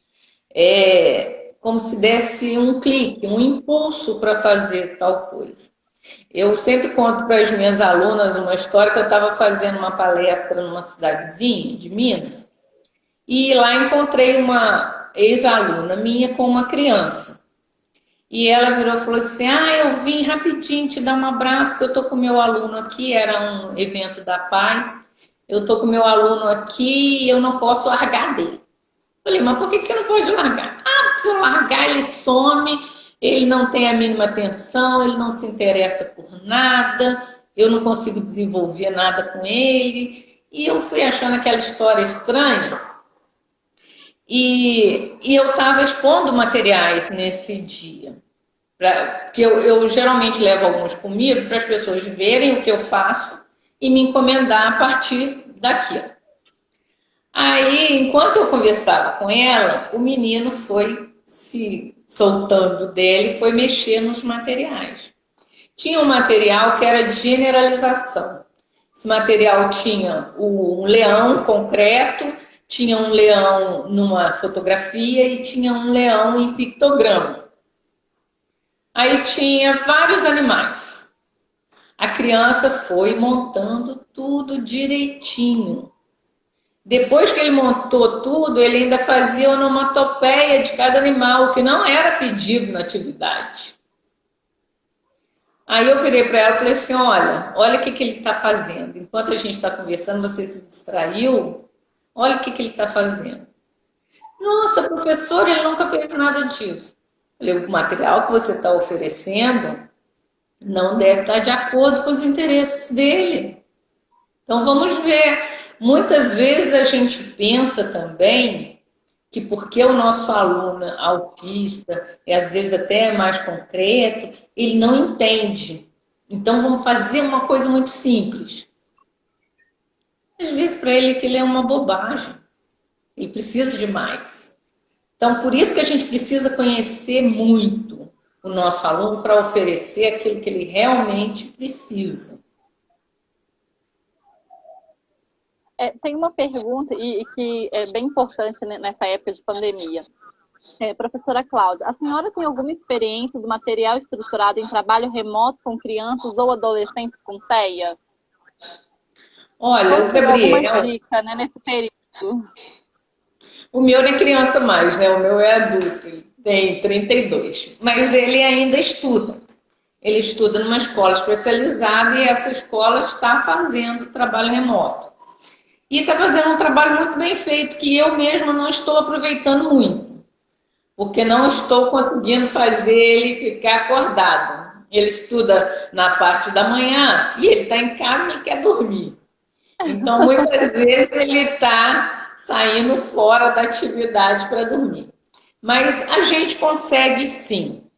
é como se desse um clique, um impulso para fazer tal coisa. Eu sempre conto para as minhas alunas uma história que eu estava fazendo uma palestra numa cidadezinha de Minas e lá encontrei uma ex-aluna minha com uma criança. E ela virou e falou assim: eu vim rapidinho te dar um abraço, porque eu tô com meu aluno aqui, era um evento da PAI, eu tô com meu aluno aqui e eu não posso largar dele. Falei: mas por que você não pode largar? Porque se eu largar ele some, ele não tem a mínima atenção, ele não se interessa por nada, eu não consigo desenvolver nada com ele. E eu fui achando aquela história estranha. E eu estava expondo materiais nesse dia. Porque eu geralmente levo alguns comigo para as pessoas verem o que eu faço e me encomendar a partir daqui. Aí, enquanto eu conversava com ela, o menino foi se soltando dele e foi mexer nos materiais. Tinha um material que era de generalização. Esse material tinha um leão concreto, tinha um leão numa fotografia e tinha um leão em pictograma. Aí tinha vários animais. A criança foi montando tudo direitinho. Depois que ele montou tudo, ele ainda fazia onomatopeia de cada animal, que não era pedido na atividade. Aí eu virei para ela e falei assim, olha o que ele está fazendo. Enquanto a gente está conversando, você se distraiu, olha o que ele está fazendo. Nossa, professor, ele nunca fez nada disso. Eu falei, o material que você está oferecendo não deve estar de acordo com os interesses dele. Então vamos ver. Muitas vezes a gente pensa também que porque o nosso aluno autista é às vezes até mais concreto, ele não entende. Então vamos fazer uma coisa muito simples. Às vezes para ele aquilo é uma bobagem. Ele precisa de mais. Então por isso que a gente precisa conhecer muito o nosso aluno para oferecer aquilo que ele realmente precisa. Tem uma pergunta e que é bem importante nessa época de pandemia. Professora Cláudia, a senhora tem alguma experiência do material estruturado em trabalho remoto com crianças ou adolescentes com TEA? Olha, o Gabriel... Alguma dica, né, nesse período? O meu não é criança mais, né? O meu é adulto, ele tem 32. Mas ele ainda estuda. Ele estuda numa escola especializada e essa escola está fazendo trabalho remoto. E está fazendo um trabalho muito bem feito, que eu mesma não estou aproveitando muito. Porque não estou conseguindo fazer ele ficar acordado. Ele estuda na parte da manhã e ele está em casa e ele quer dormir. Então, muitas vezes ele está saindo fora da atividade para dormir. Mas a gente consegue sim.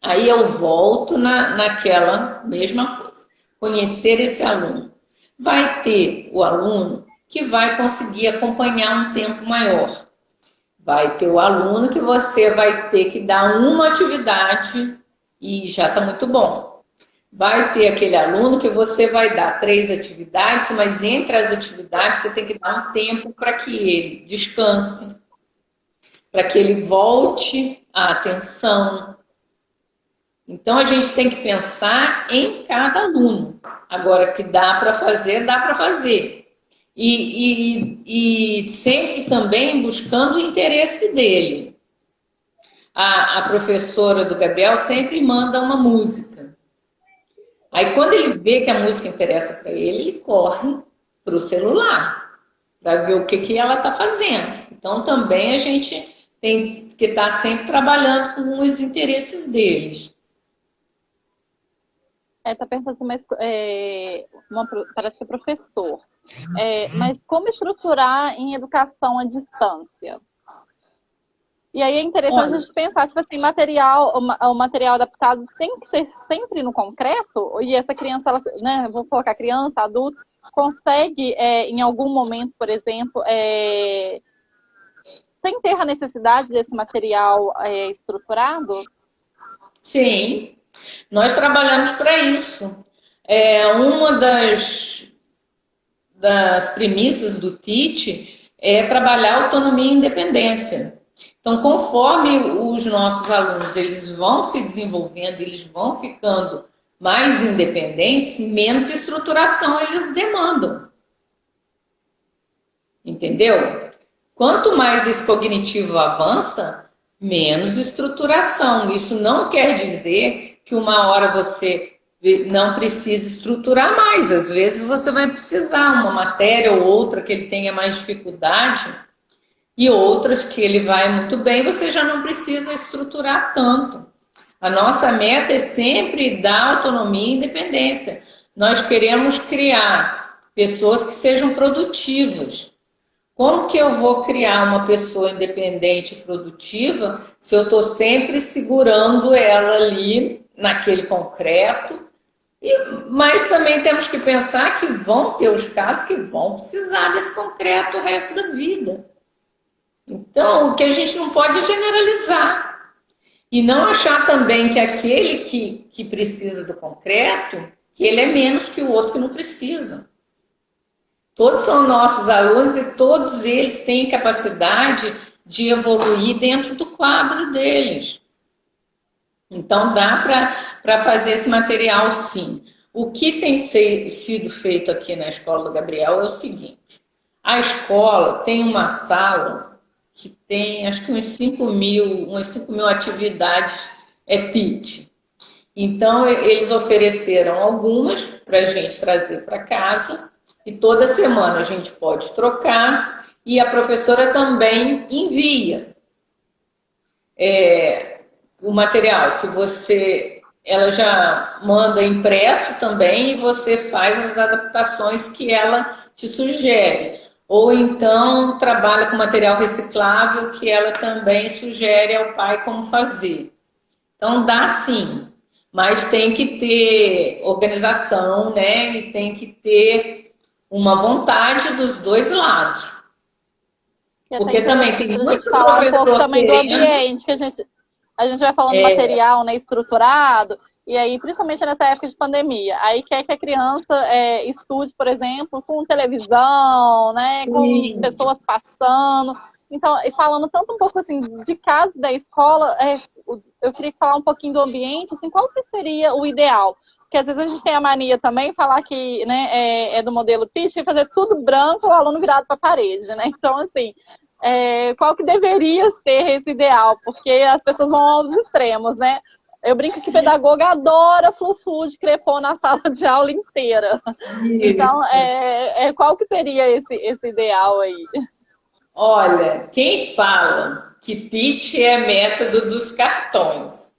Aí eu volto naquela mesma coisa. Conhecer esse aluno. Vai ter o aluno que vai conseguir acompanhar um tempo maior. Vai ter o aluno que você vai ter que dar uma atividade e já está muito bom. Vai ter aquele aluno que você vai dar 3 atividades, mas entre as atividades você tem que dar um tempo para que ele descanse, para que ele volte a atenção. Então a gente tem que pensar em cada aluno. Agora, que dá para fazer, dá para fazer. E sempre também buscando o interesse dele. A professora do Gabriel sempre manda uma música. Aí quando ele vê que a música interessa para ele corre para o celular para ver o que ela está fazendo. Então também a gente tem que estar sempre trabalhando com os interesses deles. Tá perguntando, mas parece que é professor. Mas como estruturar em educação à distância? E aí é interessante a gente pensar, tipo assim, o material adaptado tem que ser sempre no concreto? E essa criança, ela, né, vou colocar criança, adulto, consegue em algum momento, por exemplo, sem ter a necessidade desse material estruturado? Sim, nós trabalhamos para isso. Uma das premissas do TEACH é trabalhar autonomia e independência. Então, conforme os nossos alunos eles vão se desenvolvendo, eles vão ficando mais independentes, menos estruturação eles demandam. Entendeu? Quanto mais esse cognitivo avança, menos estruturação. Isso não quer dizer que uma hora você não precisa estruturar mais. Às vezes você vai precisar uma matéria ou outra que ele tenha mais dificuldade e outras que ele vai muito bem, você já não precisa estruturar tanto. A nossa meta é sempre dar autonomia e independência. Nós queremos criar pessoas que sejam produtivas. Como que eu vou criar uma pessoa independente e produtiva se eu estou sempre segurando ela ali naquele concreto? Mas também temos que pensar que vão ter os casos que vão precisar desse concreto o resto da vida. Então, o que a gente não pode é generalizar. E não achar também que aquele que precisa do concreto, que ele é menos que o outro que não precisa. Todos são nossos alunos e todos eles têm capacidade de evoluir dentro do quadro deles. Então, dá para fazer esse material, sim. O que tem sido feito aqui na Escola do Gabriel é o seguinte. A escola tem uma sala que tem, acho que umas 5 mil atividades TIT. Então, eles ofereceram algumas para a gente trazer para casa. E toda semana a gente pode trocar. E a professora também envia o material que ela já manda impresso também e você faz as adaptações que ela te sugere. Ou então trabalha com material reciclável que ela também sugere ao pai como fazer. Então dá sim, mas tem que ter organização, né? E tem que ter uma vontade dos dois lados. Porque também tem muito falar um pouco também do ambiente, que a gente vai falando do material, né, estruturado, e aí, principalmente nessa época de pandemia, aí quer que a criança estude, por exemplo, com televisão, né, com pessoas passando. Então, e falando tanto um pouco assim de casa da escola, eu queria falar um pouquinho do ambiente, assim, qual que seria o ideal? Porque às vezes a gente tem a mania também de falar que, né, é do modelo TIT e fazer tudo branco, o aluno virado para a parede, né? Então, assim, qual que deveria ser esse ideal? Porque as pessoas vão aos extremos, né? Eu brinco que pedagoga adora flu-flu de crepom na sala de aula inteira. Isso. Então, qual que seria esse ideal aí? Olha, quem fala que TIT é método dos cartões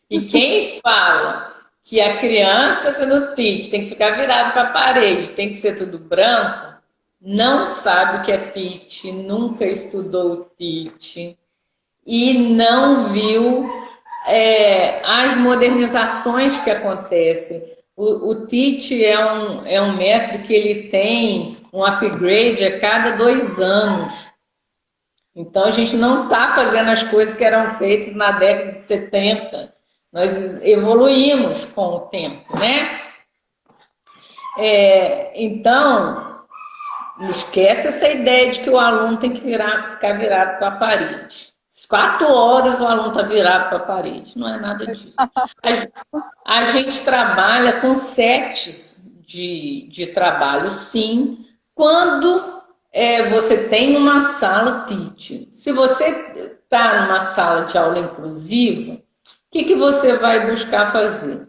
e quem fala que a criança no TIT tem que ficar virado para a parede, tem que ser tudo branco, não sabe o que é TIT, nunca estudou TIT e não viu as modernizações que acontecem. O TIT é um método que ele tem um upgrade a cada 2 anos. Então, a gente não está fazendo as coisas que eram feitas na década de 70. Nós evoluímos com o tempo, né? Então, esquece essa ideia de que o aluno tem que ficar virado para a parede. 4 horas o aluno está virado para a parede. Não é nada disso. A gente trabalha com sets de trabalho, sim, quando você tem uma sala TIT. Se você está numa sala de aula inclusiva, o que você vai buscar fazer?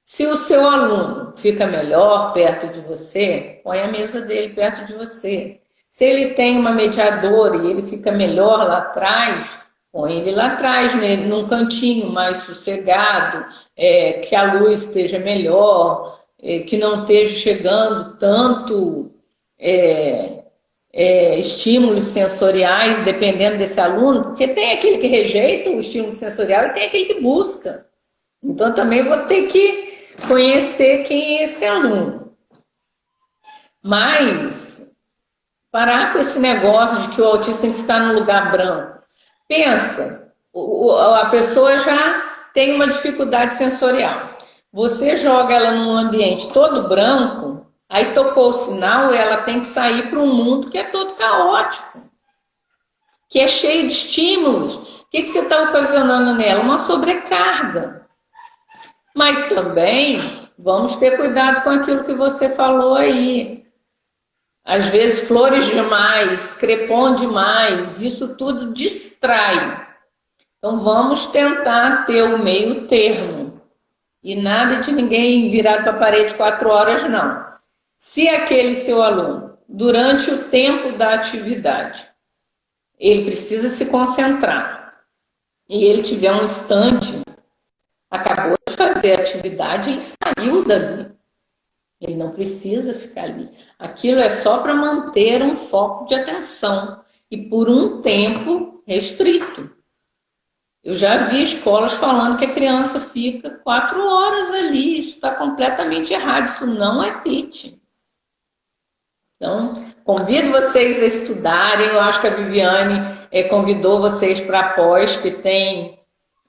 Se o seu aluno fica melhor perto de você, põe a mesa dele perto de você. Se ele tem uma mediadora e ele fica melhor lá atrás, põe ele lá atrás, num cantinho mais sossegado, que a luz esteja melhor, que não esteja chegando tanto estímulos sensoriais, dependendo desse aluno, porque tem aquele que rejeita o estímulo sensorial e tem aquele que busca. Então, também vou ter que conhecer quem é esse aluno. Mas, parar com esse negócio de que o autista tem que ficar num lugar branco. Pensa, a pessoa já tem uma dificuldade sensorial. Você joga ela num ambiente todo branco, aí tocou o sinal e ela tem que sair para um mundo que é todo caótico, que é cheio de estímulos. O que você está ocasionando nela? Uma sobrecarga. Mas também vamos ter cuidado com aquilo que você falou aí. Às vezes flores demais, crepom demais, isso tudo distrai. Então vamos tentar ter o meio termo. E nada de ninguém virado para a parede 4 horas, não. Se aquele seu aluno, durante o tempo da atividade, ele precisa se concentrar e ele tiver um instante, acabou de fazer a atividade, ele saiu dali. Ele não precisa ficar ali. Aquilo é só para manter um foco de atenção e por um tempo restrito. Eu já vi escolas falando que a criança fica 4 horas ali. Isso está completamente errado. Isso não é teaching. Então, convido vocês a estudarem. Eu acho que a Viviane convidou vocês para a pós que tem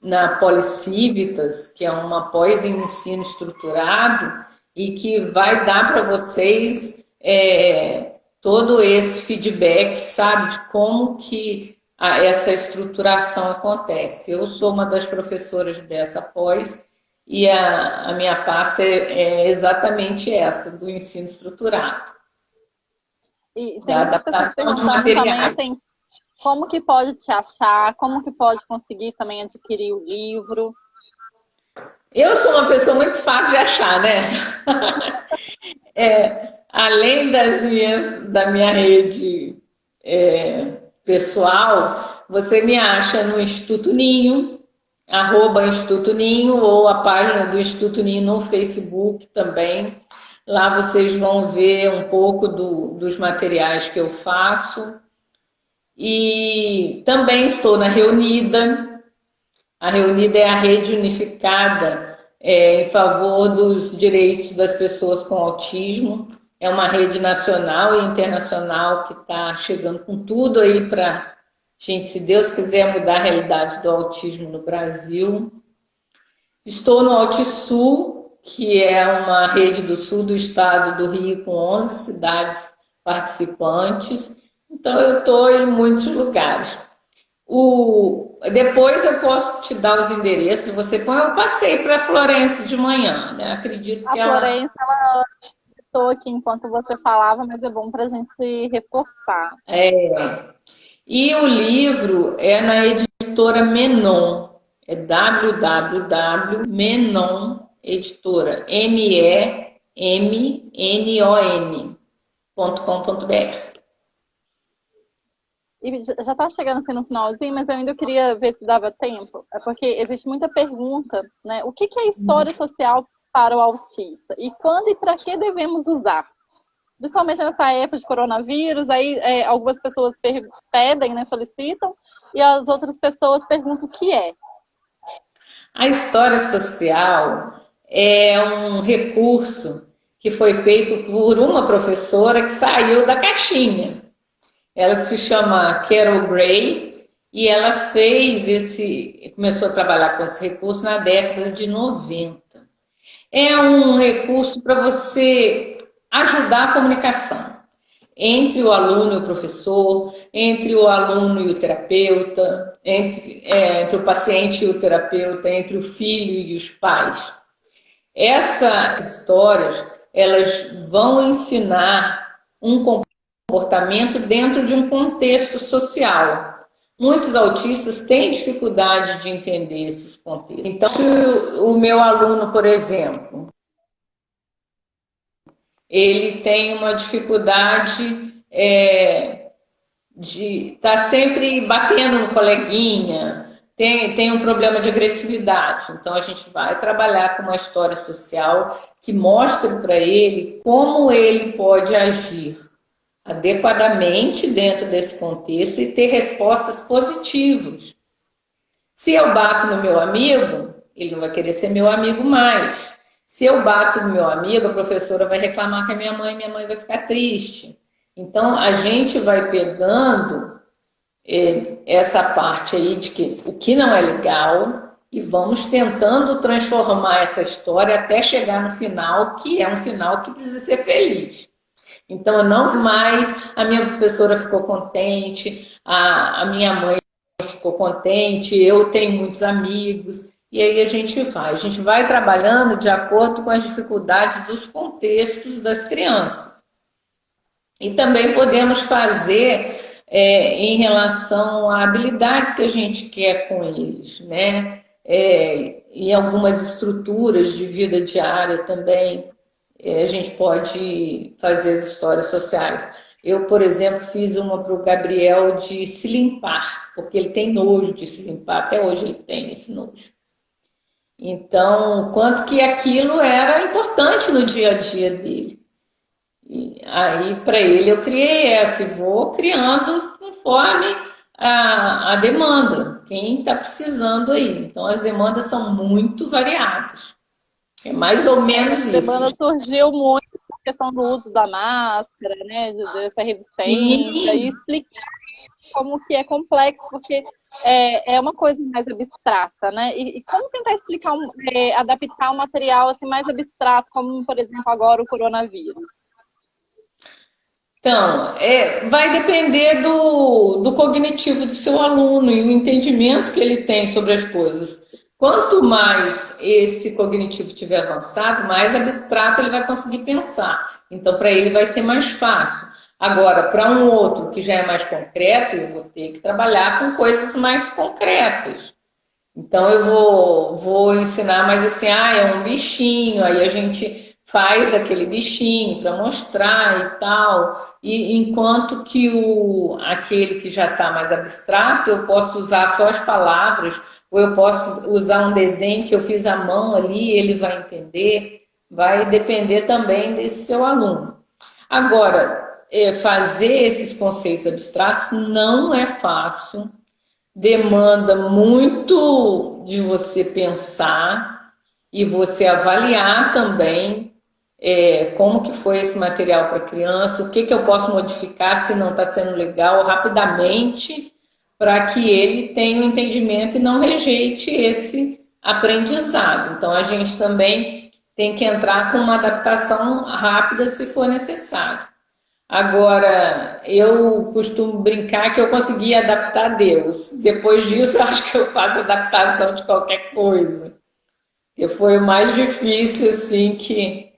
na Policívitas, que é uma pós em ensino estruturado, e que vai dar para vocês todo esse feedback, sabe, de como que essa estruturação acontece. Eu sou uma das professoras dessa pós e a minha pasta é exatamente essa, do ensino estruturado. E tem muitas pessoas perguntando também, assim, como que pode te achar, como que pode conseguir também adquirir o livro. Eu sou uma pessoa muito fácil de achar, né? Além da minha rede pessoal, você me acha no Instituto Ninho, @Instituto Ninho, ou a página do Instituto Ninho no Facebook também. Lá vocês vão ver um pouco dos materiais que eu faço. E também estou na Reunida. A Reunida é a rede unificada em favor dos direitos das pessoas com autismo. É uma rede nacional e internacional que está chegando com tudo aí para, gente, se Deus quiser mudar a realidade do autismo no Brasil. Estou no Altisul, que é uma rede do sul do estado do Rio, com 11 cidades participantes. Então, eu estou em muitos lugares. Depois eu posso te dar os endereços. Você põe, eu passei para a Florence de manhã, né? Acredito que a Florence, ela estou aqui enquanto você falava, mas é bom para a gente se reforçar. E o livro é na editora Menon. É www.menon, editora, MEMNON.com.br. E já está chegando assim no finalzinho, mas eu ainda queria ver se dava tempo. É porque existe muita pergunta, né? O que é história social para o autista? E quando e para que devemos usar? Principalmente nessa época de coronavírus, aí algumas pessoas pedem, né, solicitam, e as outras pessoas perguntam o que é. A história social é um recurso que foi feito por uma professora que saiu da caixinha. Ela se chama Carol Gray e ela começou a trabalhar com esse recurso na década de 90. É um recurso para você ajudar a comunicação entre o aluno e o professor, entre o aluno e o terapeuta, entre o paciente e o terapeuta, entre o filho e os pais. Essas histórias, elas vão ensinar um comportamento dentro de um contexto social. Muitos autistas têm dificuldade de entender esses contextos. Então, se o meu aluno, por exemplo, ele tem uma dificuldade de estar sempre batendo no coleguinha, tem um problema de agressividade. Então, a gente vai trabalhar com uma história social que mostre para ele como ele pode agir adequadamente dentro desse contexto e ter respostas positivas. Se eu bato no meu amigo, ele não vai querer ser meu amigo mais. Se eu bato no meu amigo, a professora vai reclamar que é minha mãe vai ficar triste. Então, a gente vai pegando essa parte aí de que o que não é legal e vamos tentando transformar essa história até chegar no final, que é um final que precisa ser feliz. Então, não mais a minha professora ficou contente, a minha mãe ficou contente, eu tenho muitos amigos, e aí a gente vai trabalhando de acordo com as dificuldades dos contextos das crianças. E também podemos fazer em relação a habilidades que a gente quer com eles, né? Em algumas estruturas de vida diária também, a gente pode fazer as histórias sociais. Eu, por exemplo, fiz uma para o Gabriel de se limpar, porque ele tem nojo de se limpar, até hoje ele tem esse nojo. Então, quanto que aquilo era importante no dia a dia dele. E aí, para ele, eu criei essa e vou criando conforme a demanda, quem está precisando aí. Então, as demandas são muito variadas. É mais ou menos Essa isso. demanda surgiu muito por questão do uso da máscara, né, dessa resistência, e Sim, explicar como que é complexo, porque é uma coisa mais abstrata, né? E como tentar explicar, adaptar um material assim mais abstrato, como, por exemplo, agora o coronavírus? então, vai depender do cognitivo do seu aluno e o entendimento que ele tem sobre as coisas. Quanto mais esse cognitivo tiver avançado, mais abstrato ele vai conseguir pensar. Então, para ele vai ser mais fácil. Agora, para um outro que já é mais concreto, eu vou ter que trabalhar com coisas mais concretas. Então eu vou ensinar mais assim, é um bichinho, aí a gente faz aquele bichinho para mostrar e tal. E enquanto que aquele que já está mais abstrato, eu posso usar só as palavras, ou eu posso usar um desenho que eu fiz à mão ali, ele vai entender, vai depender também desse seu aluno. Agora, fazer esses conceitos abstratos não é fácil, demanda muito de você pensar e você avaliar também como que foi esse material para a criança, o que que eu posso modificar se não está sendo legal rapidamente, para que ele tenha um entendimento e não rejeite esse aprendizado. Então a gente também tem que entrar com uma adaptação rápida se for necessário. Agora, eu costumo brincar que eu consegui adaptar Deus. Depois disso, eu acho que eu faço adaptação de qualquer coisa. Que foi o mais difícil, assim, que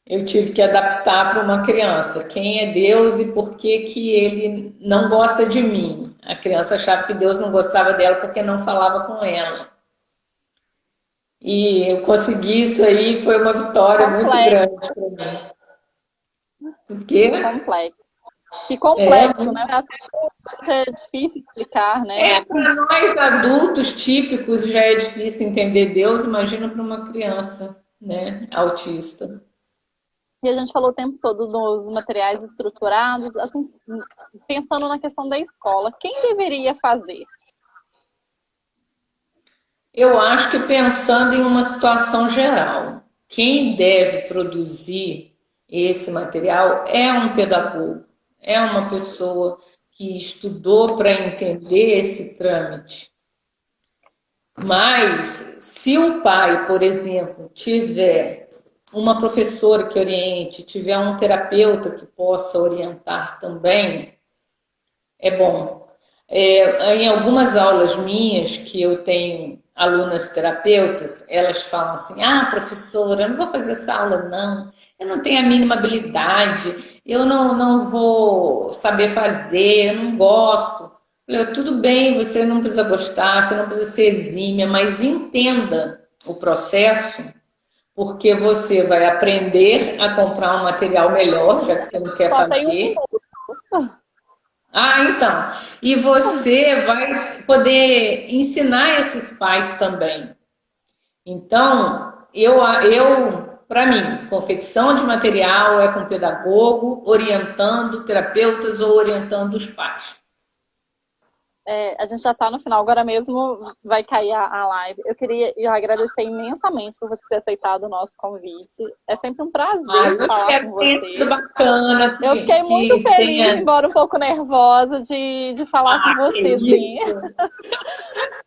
eu tive que adaptar para uma criança. Quem é Deus e por que que ele não gosta de mim? A criança achava que Deus não gostava dela porque não falava com ela. E eu consegui isso aí, foi uma vitória muito Complexo, grande para mim. Porque complexo. Que é complexo, né? Até é difícil explicar, né? para nós adultos típicos já é difícil entender Deus, imagina para uma criança, né, autista. E a gente falou o tempo todo dos materiais estruturados, assim, pensando na questão da escola, quem deveria fazer? Eu acho que pensando em uma situação geral, quem deve produzir esse material é um pedagogo, é uma pessoa que estudou para entender esse trâmite. Mas se o pai, por exemplo, tiver uma professora que oriente, tiver um terapeuta que possa orientar também, é bom. Em algumas aulas minhas, que eu tenho alunas terapeutas, elas falam assim: professora, eu não vou fazer essa aula, não. Eu não tenho a mínima habilidade, eu não vou saber fazer, eu não gosto. Eu falei, tudo bem, você não precisa gostar, você não precisa ser exímia, mas entenda o processo, porque você vai aprender a comprar um material melhor, já que você não quer Só tem um fazer. minuto. Então, e você vai poder ensinar esses pais também. Então, para mim, confecção de material é com pedagogo, orientando terapeutas ou orientando os pais. A gente já está no final, agora mesmo vai cair a live. Eu agradecer imensamente por você ter aceitado o nosso convite. É sempre um prazer Eu falar com espero que tenha você. sido bacana, Eu fiquei muito que feliz, tenha. embora um pouco nervosa, de falar com Que você, assim. isso.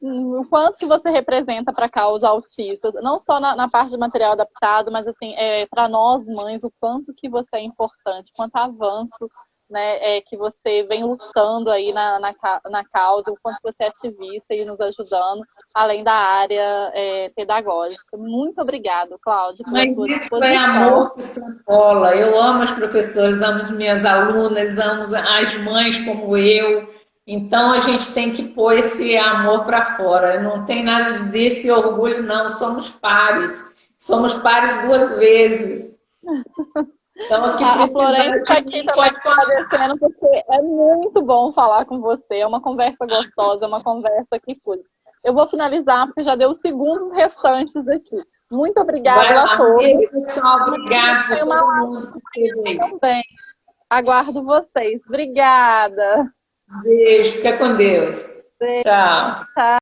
O quanto que você representa para a causa autista, não só na parte de material adaptado, mas assim, para nós mães, o quanto que você é importante, quanto avanço, né, que você vem lutando aí na causa, o quanto você é ativista e nos ajudando, além da área pedagógica. Muito obrigada, Cláudia, pela Mas sua isso é disposição. amor que extrapola. Eu amo as professoras, amo as minhas alunas, amo as mães como eu. Então a gente tem que pôr esse amor para fora. Não tem nada desse orgulho, não. Somos pares. Somos pares duas vezes. Então, aqui A precisar Florence está de aqui mim, também pode falar. agradecendo, porque é muito bom falar com você. É uma conversa gostosa, é uma conversa que flui. Eu vou finalizar, porque já deu os segundos restantes aqui. Muito obrigada a todos. Pessoal, obrigada por todo mundo que esteve aí. Também. Aguardo vocês. Obrigada. Beijo, fica com Deus. Beijo. Tchau. Tchau.